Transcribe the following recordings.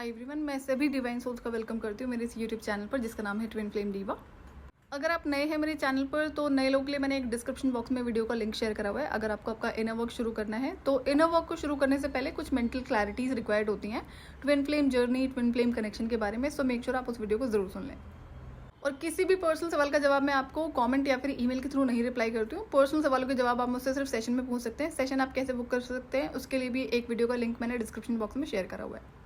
Hi everyone, मैं सभी divine souls का वेलकम करती हूँ मेरे इस यूट्यूब चैनल पर जिसका नाम है ट्विन फ्लेम डीवा। अगर आप नए हैं मेरे चैनल पर तो नए लोगों के लिए मैंने एक डिस्क्रिप्शन बॉक्स में वीडियो का लिंक शेयर करा हुआ है। अगर आपको आपका इनर वर्क शुरू करना है तो इनर वर्क को शुरू करने से पहले कुछ मेंटल क्लैरिटीज रिक्वायर्ड होती हैं twin flame journey, twin flame connection के बारे में। सो मेक श्योर आप उस वीडियो को जरूर सुन लें। और किसी भी पर्सनल सवाल का जवाब मैं आपको कमेंट या फिर ईमेल के थ्रू नहीं रिप्लाई करती हूँ। पर्सनल सवालों के जवाब आप मुझसे सिर्फ सेशन में पूछ सकते हैं। सेशन आप कैसे बुक कर सकते हैं उसके लिए भी एक वीडियो का लिंक मैंने डिस्क्रिप्शन बॉक्स में शेयर करा हुआ है।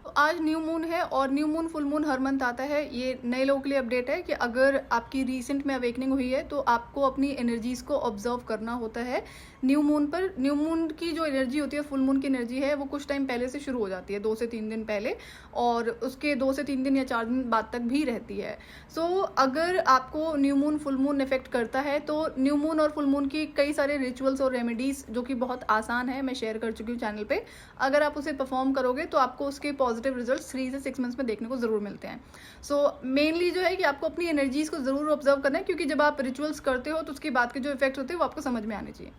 तो आज न्यू मून है और न्यू मून फुल मून हर मंथ आता है। ये नए लोगों के लिए अपडेट है कि अगर आपकी रिसेंट में अवेकनिंग हुई है तो आपको अपनी एनर्जीज को ऑब्जर्व करना होता है न्यू मून पर। न्यू मून की जो एनर्जी होती है, फुल मून की एनर्जी है, वो कुछ टाइम पहले से शुरू हो जाती है, 2 से 3 दिन पहले, और उसके 2 से 3 दिन या 4 दिन बाद तक भी रहती है। सो अगर आपको new moon full moon effect करता है तो न्यू मून और फुल मून की कई सारे रिचुअल्स और रेमेडीज जो कि बहुत आसान है, मैं शेयर कर चुकी हूँ चैनल पे। अगर आप उसे परफॉर्म करोगे तो आपको उसके पॉजिटिव रिजल्ट 3 से 6 मंथ्स में देखने को जरूर मिलते हैं। सो मेनली जो है कि आपको अपनी एनर्जीज को जरूर ऑब्जर्व करना है, क्योंकि जब आप रिचुअल्स करते हो तो उसके बाद के जो इफेक्ट होते हैं वो आपको समझ में आने चाहिए।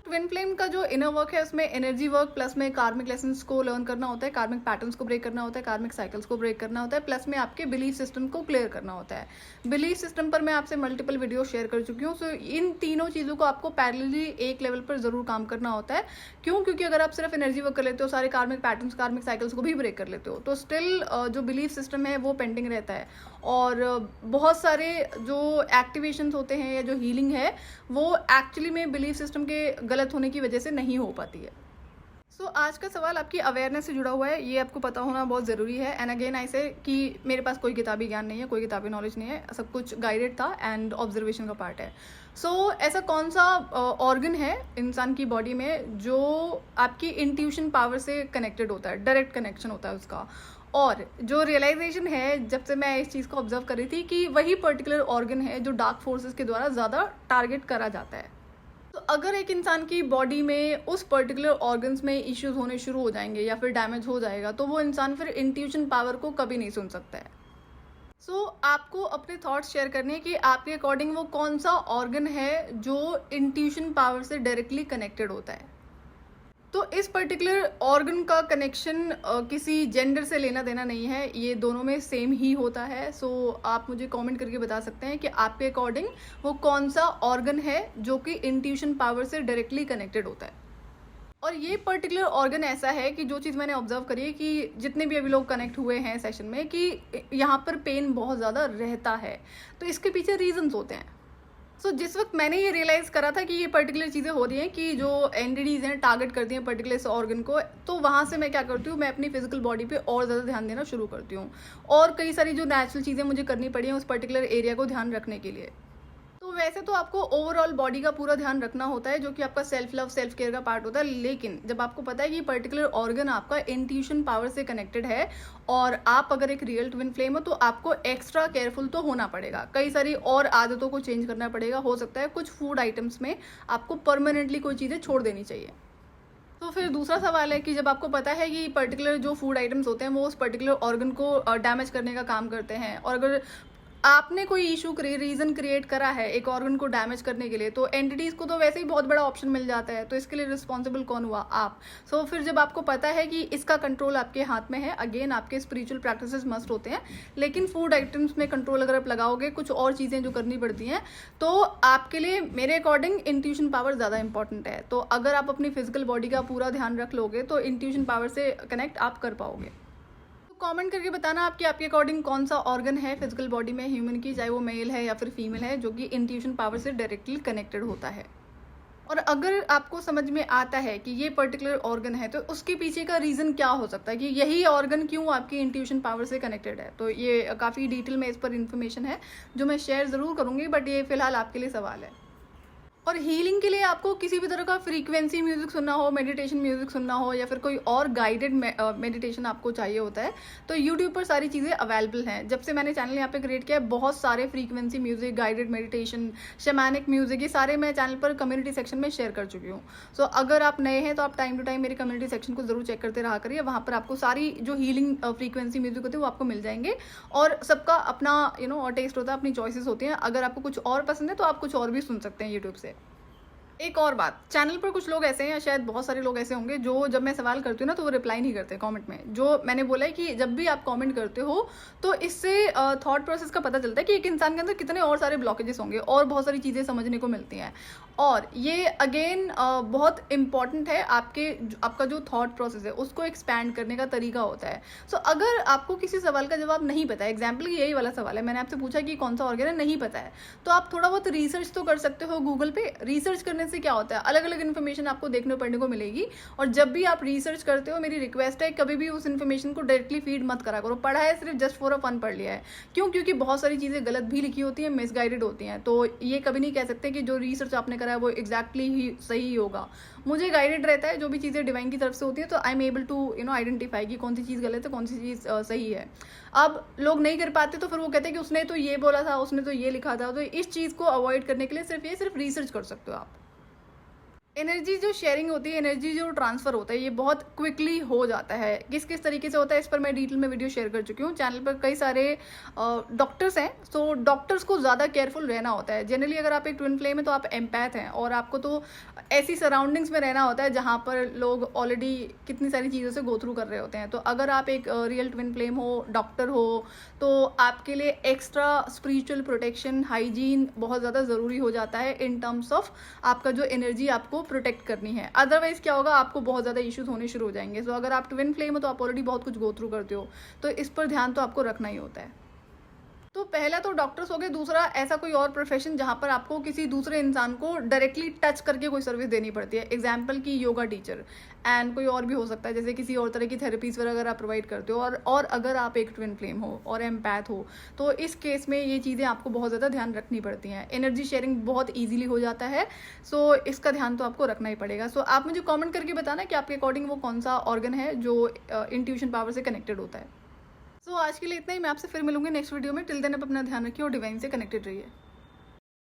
ट्विन फ्लेम का जो इनर वर्क है उसमें एनर्जी वर्क प्लस में कार्मिक लेसन्स को लर्न करना होता है, कार्मिक पैटर्न्स को ब्रेक करना होता है, कार्मिक साइकिल्स को ब्रेक करना होता है, प्लस में आपके बिलीफ सिस्टम को क्लियर करना होता है। बिलीफ सिस्टम पर मैं आपसे मल्टीपल वीडियो शेयर कर चुकी हूँ। सो इन तीनों चीज़ों को आपको पैरेलली एक लेवल पर जरूर काम करना होता है। क्यों? क्योंकि अगर आप सिर्फ एनर्जी वर्क कर लेते हो, सारे कार्मिक पैटर्न्स, कार्मिक साइकिल्स को भी ब्रेक कर लेते हो, तो स्टिल जो बिलीफ सिस्टम है वो पेंडिंग रहता है। और बहुत सारे जो एक्टिवेशंस होते हैं या जो हीलिंग है वो एक्चुअली में बिलीफ सिस्टम के गलत होने की वजह से नहीं हो पाती है। सो आज का सवाल आपकी अवेयरनेस से जुड़ा हुआ है, ये आपको पता होना बहुत ज़रूरी है। एंड अगेन आई से कि मेरे पास कोई किताबी ज्ञान नहीं है, कोई किताबी नॉलेज नहीं है, सब कुछ गाइडेड था एंड ऑब्जर्वेशन का पार्ट है। सो ऐसा कौन सा ऑर्गन है इंसान की बॉडी में जो आपकी इंट्यूशन पावर से कनेक्टेड होता है, डायरेक्ट कनेक्शन होता है उसका। और जो रियलाइजेशन है जब से मैं इस चीज़ को ऑब्जर्व कर रही थी कि वही पर्टिकुलर ऑर्गन है जो डार्क फोर्सेस के द्वारा ज़्यादा टारगेट करा जाता है। तो अगर एक इंसान की बॉडी में उस पर्टिकुलर ऑर्गन्स में इश्यूज होने शुरू हो जाएंगे या फिर डैमेज हो जाएगा तो वो इंसान फिर इंट्यूशन पावर को कभी नहीं सुन सकता है। सो आपको अपने थॉट्स शेयर करने कि आपके अकॉर्डिंग वो कौन सा ऑर्गन है जो इंट्यूशन पावर से डायरेक्टली कनेक्टेड होता है। तो इस पर्टिकुलर ऑर्गन का कनेक्शन किसी जेंडर से लेना देना नहीं है, ये दोनों में सेम ही होता है। सो आप मुझे कमेंट करके बता सकते हैं कि आपके अकॉर्डिंग वो कौन सा ऑर्गन है जो कि इंट्यूशन पावर से डायरेक्टली कनेक्टेड होता है। और ये पर्टिकुलर ऑर्गन ऐसा है कि जो चीज़ मैंने ऑब्जर्व करी है कि जितने भी अभी लोग कनेक्ट हुए हैं सेशन में कि यहाँ पर पेन बहुत ज़्यादा रहता है, तो इसके पीछे रीजंस होते हैं। सो जिस वक्त मैंने ये रियलाइज़ करा था कि ये पर्टिकुलर चीज़ें हो रही हैं कि जो एंटिटीज़ हैं टारगेट करती हैं पर्टिकुलर इस ऑर्गन को, तो वहाँ से मैं क्या करती हूँ, मैं अपनी फिजिकल बॉडी पे और ज़्यादा ध्यान देना शुरू करती हूँ। और कई सारी जो नेचुरल चीज़ें मुझे करनी पड़ी हैं उस पर्टिकुलर एरिया को ध्यान रखने के लिए। तो वैसे तो आपको ओवरऑल बॉडी का पूरा ध्यान रखना होता है जो कि आपका सेल्फ लव, सेल्फ केयर का पार्ट होता है। लेकिन जब आपको पता है कि पर्टिकुलर ऑर्गन आपका इंट्यूशन पावर से कनेक्टेड है और आप अगर एक रियल ट्विन फ्लेम हो तो आपको एक्स्ट्रा केयरफुल तो होना पड़ेगा। कई सारी और आदतों को चेंज करना पड़ेगा। हो सकता है कुछ फूड आइटम्स में आपको परमानेंटली कोई चीज़ें छोड़ देनी चाहिए। तो फिर दूसरा सवाल है कि जब आपको पता है कि पर्टिकुलर जो फूड आइटम्स होते हैं वो उस पर्टिकुलर ऑर्गन को डैमेज करने का काम करते हैं, और अगर आपने कोई इशू रीजन क्रिएट करा है एक ऑर्गन को डैमेज करने के लिए, तो एंटिटीज को तो वैसे ही बहुत बड़ा ऑप्शन मिल जाता है, तो इसके लिए रिस्पॉन्सिबल कौन हुआ? आप। सो फिर जब आपको पता है कि इसका कंट्रोल आपके हाथ में है, अगेन आपके स्पिरिचुअल प्रैक्टिसेस मस्ट होते हैं, लेकिन फूड आइटम्स में कंट्रोल अगर आप लगाओगे, कुछ और चीज़ें जो करनी पड़ती हैं, तो आपके लिए मेरे अकॉर्डिंग इंट्यूशन पावर ज़्यादा इंपॉर्टेंट है। तो अगर आप अपनी फिजिकल बॉडी का पूरा ध्यान रख लोगे तो इंट्यूशन पावर से कनेक्ट आप कर पाओगे। कमेंट करके बताना आपके अकॉर्डिंग कौन सा ऑर्गन है फिजिकल बॉडी में ह्यूमन की, चाहे वो मेल है या फिर फीमेल है, जो कि इंट्यूशन पावर से डायरेक्टली कनेक्टेड होता है। और अगर आपको समझ में आता है कि ये पर्टिकुलर ऑर्गन है तो उसके पीछे का रीज़न क्या हो सकता है कि यही ऑर्गन क्यों आपकी इंट्यूशन पावर से कनेक्टेड है, तो ये काफ़ी डिटेल में इस पर इन्फॉर्मेशन है जो मैं शेयर ज़रूर करूँगी, बट ये फिलहाल आपके लिए सवाल है। और हीलिंग के लिए आपको किसी भी तरह का फ्रीक्वेंसी म्यूजिक सुनना हो, मेडिटेशन म्यूजिक सुनना हो, या फिर कोई और गाइडेड मेडिटेशन आपको चाहिए होता है, तो यूट्यूब पर सारी चीज़ें अवेलेबल हैं। जब से मैंने चैनल यहाँ पे क्रिएट किया है, बहुत सारे frequency music, guided meditation, shamanic music, ये सारे मैं चैनल पर कम्युनिटी सेक्शन में शेयर कर चुकी हूँ। सो अगर आप नए हैं तो आप टाइम टू टाइम मेरे कम्युनिटी सेक्शन को जरूर चेक करते रहा करिए। वहाँ पर आपको सारी जो हीलिंग फ्रीक्वेंसी म्यूजिक होती है वो आपको मिल जाएंगे। और सबका अपना टेस्ट होता है, अपनी चॉइसेस होती हैं। अगर आपको कुछ और पसंद है तो आप कुछ और भी सुन सकते हैं यूट्यूब से। एक और बात, चैनल पर कुछ लोग ऐसे हैं, या शायद बहुत सारे लोग ऐसे होंगे, जो जब मैं सवाल करती हूँ ना तो वो रिप्लाई नहीं करते कमेंट में। जो मैंने बोला है कि जब भी आप कमेंट करते हो तो इससे थॉट प्रोसेस का पता चलता है कि एक इंसान के अंदर कितने और सारे ब्लॉकेजेस होंगे और बहुत सारी चीज़ें समझने को मिलती हैं। और ये अगेन बहुत इंपॉर्टेंट है, आपका जो थॉट प्रोसेस है उसको एक्सपैंड करने का तरीका होता है। सो अगर आपको किसी सवाल का जवाब नहीं पता है, एग्जाम्पल यही वाला सवाल है, मैंने आपसे पूछा कि कौन सा ऑर्गन है, नहीं पता है, तो आप थोड़ा बहुत रिसर्च तो कर सकते हो गूगल पे। रिसर्च करने से क्या होता है, अलग अलग इन्फॉर्मेशन आपको देखने पढ़ने को मिलेगी। और जब भी आप रिसर्च करते हो, मेरी रिक्वेस्ट है कभी भी उस इन्फॉर्मेशन को डायरेक्टली फीड मत करा करो। पढ़ा है सिर्फ जस्ट फॉर अ फन पढ़ लिया है, क्यों? क्योंकि बहुत सारी चीज़ें गलत भी लिखी होती हैं, मिसगाइडेड होती हैं। तो ये कभी नहीं कह सकते कि जो रिसर्च आपने करा है वो एग्जैक्टली ही सही होगा। मुझे गाइडेड रहता है जो भी चीज़ें डिवाइन की तरफ से होती है, तो I am able to identify कि कौन सी चीज़ गलत है, कौन सी चीज़ सही है। अब लोग नहीं कर पाते तो फिर वो कहते हैं कि उसने तो ये बोला था, उसने तो ये लिखा था। तो इस चीज़ को अवॉइड करने के लिए सिर्फ रिसर्च कर सकते हो आप। एनर्जी जो शेयरिंग होती है, एनर्जी जो ट्रांसफ़र होता है, ये बहुत क्विकली हो जाता है। किस किस तरीके से होता है इस पर मैं डिटेल में वीडियो शेयर कर चुकी हूँ। चैनल पर कई सारे डॉक्टर्स हैं, तो डॉक्टर्स को ज़्यादा केयरफुल रहना होता है। जनरली अगर आप एक ट्विन फ्लेम है तो आप एम्पैथ हैं, और आपको तो ऐसी सराउंडिंग्स में रहना होता है जहाँ पर लोग ऑलरेडी कितनी सारी चीज़ों से गो थ्रू कर रहे होते हैं। तो अगर आप एक रियल ट्विन फ्लेम हो, डॉक्टर हो, तो आपके लिए एक्स्ट्रा स्पिरिचुअल प्रोटेक्शन, हाइजीन बहुत ज़्यादा ज़रूरी हो जाता है इन टर्म्स ऑफ आपका जो एनर्जी आपको प्रोटेक्ट करनी है। अदरवाइज क्या होगा, आपको बहुत ज़्यादा इश्यूज होने शुरू हो जाएंगे। सो अगर आप ट्विन फ्लेम हो तो आप ऑलरेडी बहुत कुछ गो थ्रू करते हो, तो इस पर ध्यान तो आपको रखना ही होता है। तो पहला तो डॉक्टर्स हो गए। दूसरा, ऐसा कोई और प्रोफेशन जहाँ पर आपको किसी दूसरे इंसान को डायरेक्टली टच करके कोई सर्विस देनी पड़ती है। एग्जाम्पल की योगा टीचर, एंड कोई और भी हो सकता है, जैसे किसी और तरह की थेरेपीज वगैरह आप प्रोवाइड करते हो। और अगर आप एक ट्विन फ्लेम हो और एम्पैथ हो, तो इस केस में ये चीज़ें आपको बहुत ज़्यादा ध्यान रखनी पड़ती हैं। एनर्जी शेयरिंग बहुत ईजिली हो जाता है, सो इसका ध्यान तो आपको रखना ही पड़ेगा। सो आप मुझे कॉमेंट करके बताना कि आपके अकॉर्डिंग वो कौन सा ऑर्गन है जो इंट्यूशन पावर से कनेक्टेड होता है। सो आज के लिए इतना ही। मैं आपसे फिर मिलूंगी नेक्स्ट वीडियो में। टिल देन आप अपना ध्यान रखिए और डिवाइन से कनेक्टेड रहिए।